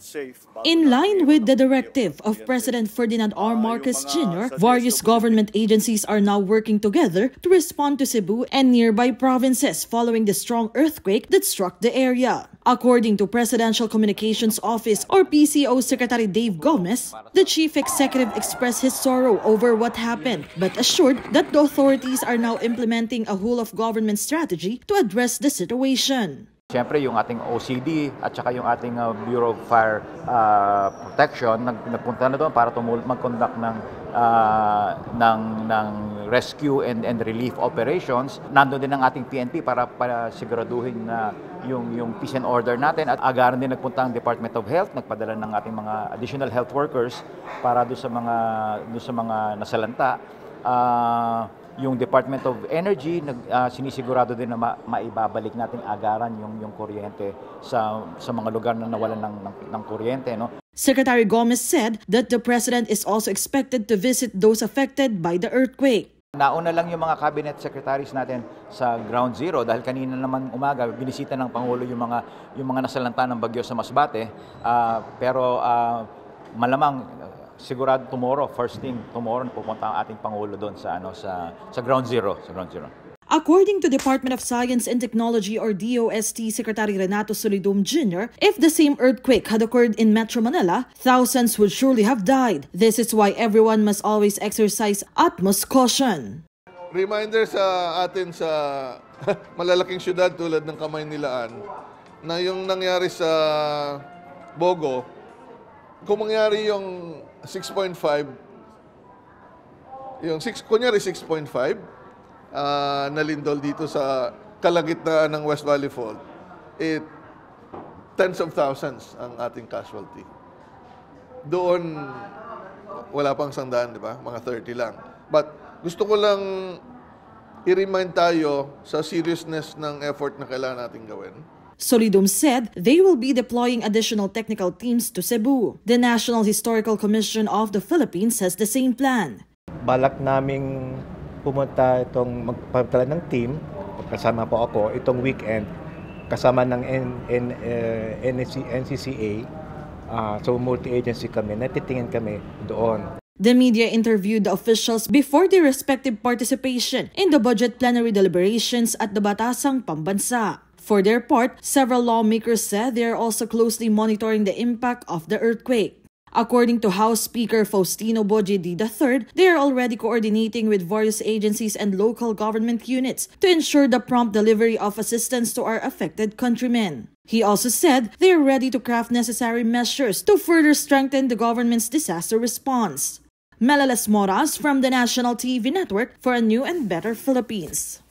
safe. In line with the directive of President Ferdinand R. Marcos Jr., various government agencies are now working together to respond to Cebu and nearby provinces following the strong earthquake that struck the area. According to Presidential Communications Office or PCO Secretary Dave Gomez, the chief executive expressed his sorrow over what happened but assured that the authorities are now implementing a whole-of-government strategy to address the situation. Siyempre, yung ating OCD at saka yung ating Bureau of Fire Protection nagpunta na doon para mag-conduct ng rescue and relief operations. Nandoon din ang ating PNP para siguraduhin na yung peace and order natin, at agaran din nagpunta ang Department of Health, nagpadala ng ating mga additional health workers para doon sa mga nasalanta. Yung Department of Energy, sinisigurado din na maibabalik natin agaran yung kuryente sa mga lugar na nawalan ng kuryente. No? Secretary Gomez said that the President is also expected to visit those affected by the earthquake. Nauna lang yung mga cabinet secretaries natin sa ground zero dahil kanina naman umaga binisita ng Pangulo yung mga nasalanta ng bagyo sa Masbate, pero malamang sigurado tomorrow, first thing tomorrow, pupunta ang ating Pangulo doon sa ground zero. According to Department of Science and Technology or DOST Secretary Renato Solidum Jr., if the same earthquake had occurred in Metro Manila, thousands would surely have died. This is why everyone must always exercise utmost caution. Reminder sa atin sa malalaking syudad tulad ng Kamaynilaan na yung nangyari sa Bogo, kung mangyari yung 6.5, kunyari 6.5, na lindol dito sa kalagitnaan ng West Valley Fault, tens of thousands ang ating casualty. Doon, wala pang 100, di ba? Mga 30 lang. But gusto ko lang i-remind tayo sa seriousness ng effort na kailangan natin gawin. Solidum said they will be deploying additional technical teams to Cebu. The National Historical Commission of the Philippines has the same plan. Balak naming pumunta itong magpapatala ng team, kasama po ako, itong weekend, kasama ng NCCA, so multi-agency kami, natitingin kami doon. The media interviewed the officials before their respective participation in the budget plenary deliberations at the Batasang Pambansa. For their part, several lawmakers said they are also closely monitoring the impact of the earthquake. According to House Speaker Faustino Bojedi III, they are already coordinating with various agencies and local government units to ensure the prompt delivery of assistance to our affected countrymen. He also said they are ready to craft necessary measures to further strengthen the government's disaster response. Melalas Moras from the National TV Network for a New and Better Philippines.